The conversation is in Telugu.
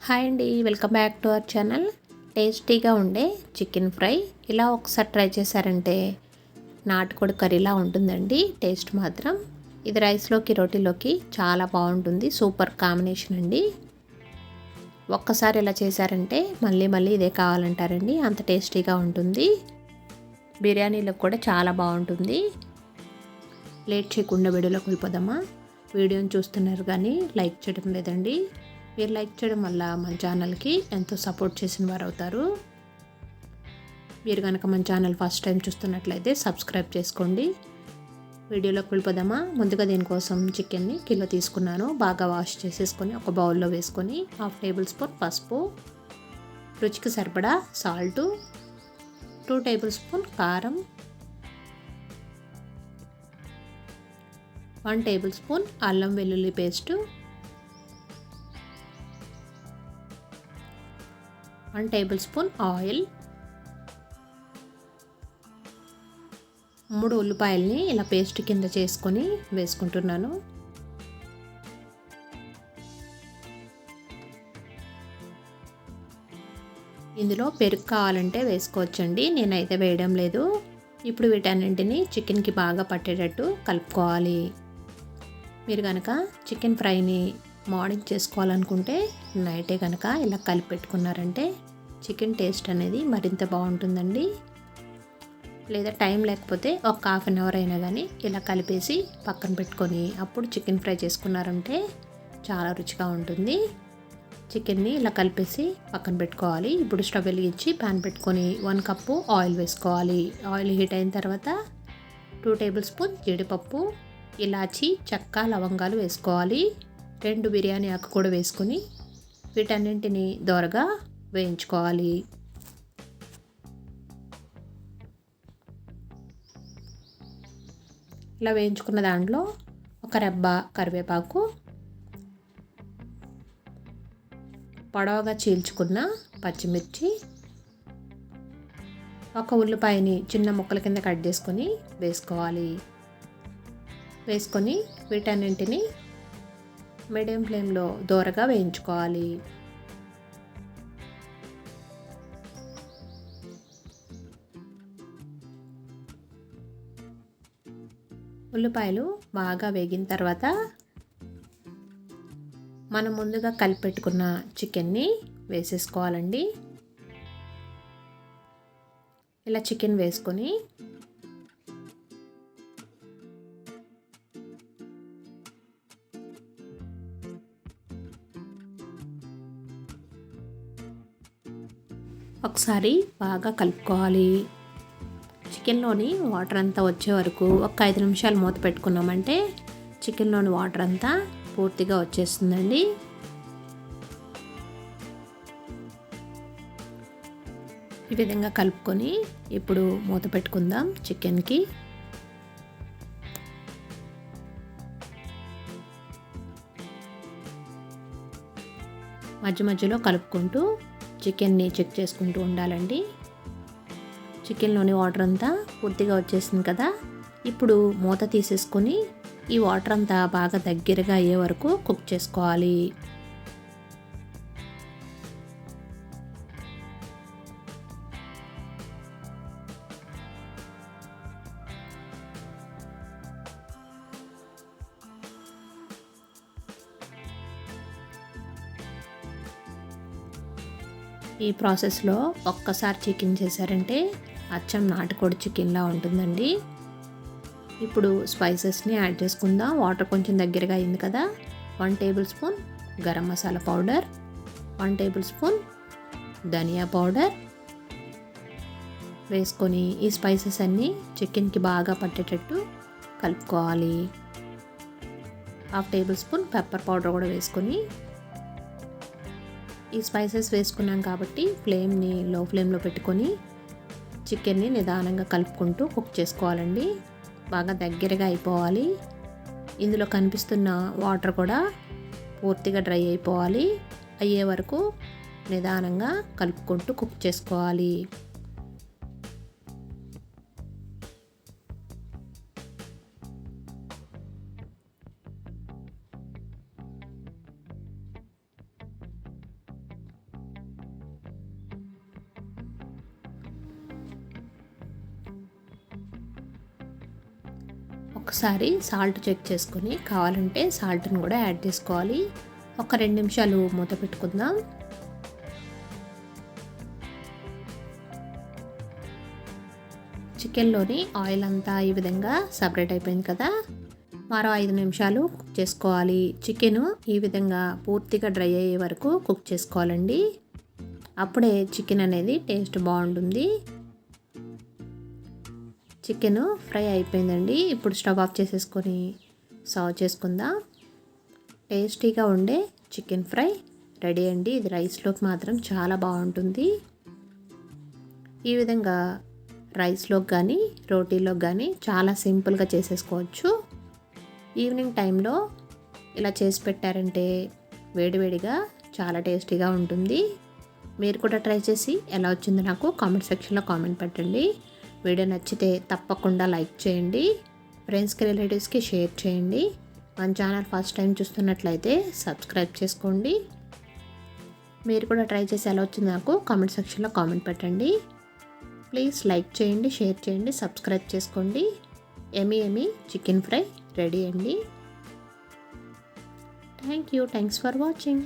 హాయ్ అండి, welcome back to our channel. టేస్టీగా ఉండే చికెన్ ఫ్రై ఇలా ఒకసారి ట్రై చేశారంటే నాటుకోడి కర్రీలా ఉంటుందండి. టేస్ట్ మాత్రం ఇది రైస్లోకి రోటీలోకి చాలా బాగుంటుంది. సూపర్ కాంబినేషన్ అండి. ఒక్కసారి ఇలా చేశారంటే మళ్ళీ మళ్ళీ ఇదే కావాలంటారండి, అంత టేస్టీగా ఉంటుంది. బిర్యానీలకు కూడా చాలా బాగుంటుంది. లేట్ చేయకుండా వీడియోలోకి వెళ్ళిపోదామా. వీడియోని చూస్తున్నారు కానీ లైక్ చేయడం లేదండి. మీరు లైక్ చేయడం వల్ల మన ఛానల్కి ఎంతో సపోర్ట్ చేసిన వారు అవుతారు. మీరు కనుక మన ఛానల్ ఫస్ట్ టైం చూస్తున్నట్లయితే సబ్స్క్రైబ్ చేసుకోండి. వీడియోలోకి వెళ్ళిపోదామా. ముందుగా దీనికోసం చికెన్ని కిలో తీసుకున్నాను. బాగా వాష్ చేసేసుకొని ఒక బౌల్లో వేసుకొని 1/2 టేబుల్ స్పూన్ పసుపు, రుచికి సరిపడా సాల్టు, 2 టేబుల్ స్పూన్ కారం, 1 టేబుల్ స్పూన్ అల్లం వెల్లుల్లి పేస్టు, 1 టేబుల్ స్పూన్ ఆయిల్, 3 ఉల్లిపాయల్ని ఇలా పేస్ట్ కింద చేసుకొని వేసుకుంటున్నాను. ఇందులో పెరుగు కావాలంటే వేసుకోవచ్చండి, నేనైతే వేయడం లేదు. ఇప్పుడు వీటన్నింటినీ చికెన్కి బాగా పట్టేటట్టు కలుపుకోవాలి. మీరు కనుక చికెన్ ఫ్రైని మార్నింగ్ చేసుకోవాలనుకుంటే నైటే కనుక ఇలా కలిపి పెట్టుకున్నారంటే చికెన్ టేస్ట్ అనేది మరింత బాగుంటుందండి. లేదా టైం లేకపోతే ఒక 1/2 అవర్ అయినా కానీ ఇలా కలిపేసి పక్కన పెట్టుకొని అప్పుడు చికెన్ ఫ్రై చేసుకున్నారంటే చాలా రుచిగా ఉంటుంది. చికెన్ని ఇలా కలిపేసి పక్కన పెట్టుకోవాలి. ఇప్పుడు స్టవ్ వెలిగించి ప్యాన్ పెట్టుకొని 1 కప్పు ఆయిల్ వేసుకోవాలి. ఆయిల్ హీట్ అయిన తర్వాత 2 టేబుల్ స్పూన్ జీడిపప్పు, ఇలాచి, చెక్క, లవంగాలు వేసుకోవాలి. 2 బిర్యానీ ఆకు కూడా వేసుకొని వీటన్నింటిని దోరగా వేయించుకోవాలి. ఇలా వేయించుకున్న దాంట్లో ఒక రెబ్బ కరివేపాకు, పొడవుగా చీల్చుకున్న పచ్చిమిర్చి, ఒక ఉల్లిపాయని చిన్న ముక్కల కింద కట్ చేసుకొని వేసుకోవాలి. వేసుకొని వీటన్నింటిని మీడియం ఫ్లేమ్లో దోరగా వేయించుకోవాలి. ఉల్లిపాయలు బాగా వేగిన తర్వాత మనం ముందుగా కలిపెట్టుకున్న చికెన్ని వేసేసుకోవాలండి. ఇలా చికెన్ వేసుకొని ఒకసారి బాగా కలుపుకోవాలి. చికెన్లోని వాటర్ అంతా వచ్చే వరకు ఒక 5 నిమిషాలు మూత పెట్టుకున్నామంటే చికెన్లోని వాటర్ అంతా పూర్తిగా వచ్చేస్తుందండి. ఈ విధంగా కలుపుకొని ఇప్పుడు మూత పెట్టుకుందాం. చికెన్కి మధ్య మధ్యలో కలుపుకుంటూ చికెన్ని చెక్ చేసుకుంటూ ఉండాలండి. చికెన్లోని వాటర్ అంతా పూర్తిగా వచ్చేసింది కదా. ఇప్పుడు మూత తీసేసుకొని ఈ వాటర్ అంతా బాగా దగ్గరగా అయ్యే వరకు కుక్ చేసుకోవాలి. ఈ ప్రాసెస్లో ఒక్కసారి చికెన్ చేశారంటే అచ్చం నాటుకోడి చికెన్లా ఉంటుందండి. ఇప్పుడు స్పైసెస్ని యాడ్ చేసుకుందాం. వాటర్ కొంచెం దగ్గరగా అయింది కదా. 1 tablespoon garam masala powder, 1 tablespoon ధనియా పౌడర్ వేసుకొని ఈ స్పైసెస్ అన్నీ చికెన్కి బాగా పట్టేటట్టు కలుపుకోవాలి. 1/2 టేబుల్ స్పూన్ పెప్పర్ పౌడర్ కూడా వేసుకొని ఈ స్పైసెస్ వేసుకున్నాం కాబట్టి ఫ్లేమ్ని లో ఫ్లేమ్లో పెట్టుకొని చికెన్ని నిదానంగా కలుపుకుంటూ కుక్ చేసుకోవాలండి. బాగా దగ్గరగా అయిపోవాలి. ఇందులో కనిపిస్తున్న వాటర్ కూడా పూర్తిగా డ్రై అయిపోవాలి. అయ్యే వరకు నిదానంగా కలుపుకుంటూ కుక్ చేసుకోవాలి. ఒకసారి సాల్ట్ చెక్ చేసుకొని కావాలంటే సాల్ట్ని కూడా యాడ్ చేసుకోవాలి. ఒక 2 నిమిషాలు మూత పెట్టుకుందాం. చికెన్లోని ఆయిల్ అంతా ఈ విధంగా సపరేట్ అయిపోయింది కదా. మరో 5 నిమిషాలు కుక్ చేసుకోవాలి. చికెన్ ఈ విధంగా పూర్తిగా డ్రై అయ్యే వరకు కుక్ చేసుకోవాలండి. అప్పుడే చికెన్ అనేది టేస్ట్ బాగుంటుంది. చికెన్ ఫ్రై అయిపోయిందండి. ఇప్పుడు స్టవ్ ఆఫ్ చేసేసుకొని సర్వ్ చేసుకుందాం. టేస్టీగా ఉండే చికెన్ ఫ్రై రెడీ అండి. ఇది రైస్లోకి మాత్రం చాలా బాగుంటుంది. ఈ విధంగా రైస్లోకి కానీ రోటీలోకి కానీ చాలా సింపుల్గా చేసేసుకోవచ్చు. ఈవినింగ్ టైంలో ఇలా చేసి పెట్టారంటే వేడివేడిగా చాలా టేస్టీగా ఉంటుంది. మీరు కూడా ట్రై చేసి ఎలా వచ్చిందో నాకు కామెంట్ సెక్షన్లో కామెంట్ పెట్టండి. వీడియో నచ్చితే తప్పకుండా లైక్ చేయండి. ఫ్రెండ్స్కి రిలేటివ్స్కి షేర్ చేయండి. మన ఛానల్ ఫస్ట్ టైం చూస్తున్నట్లయితే సబ్స్క్రైబ్ చేసుకోండి. మీరు కూడా ట్రై చేసి ఎలా వచ్చిందో నాకు కామెంట్ సెక్షన్లో కామెంట్ పెట్టండి. ప్లీజ్ లైక్ చేయండి, షేర్ చేయండి, సబ్స్క్రైబ్ చేసుకోండి. ఎమీ చికెన్ ఫ్రై రెడీ అండి. Thanks for watching.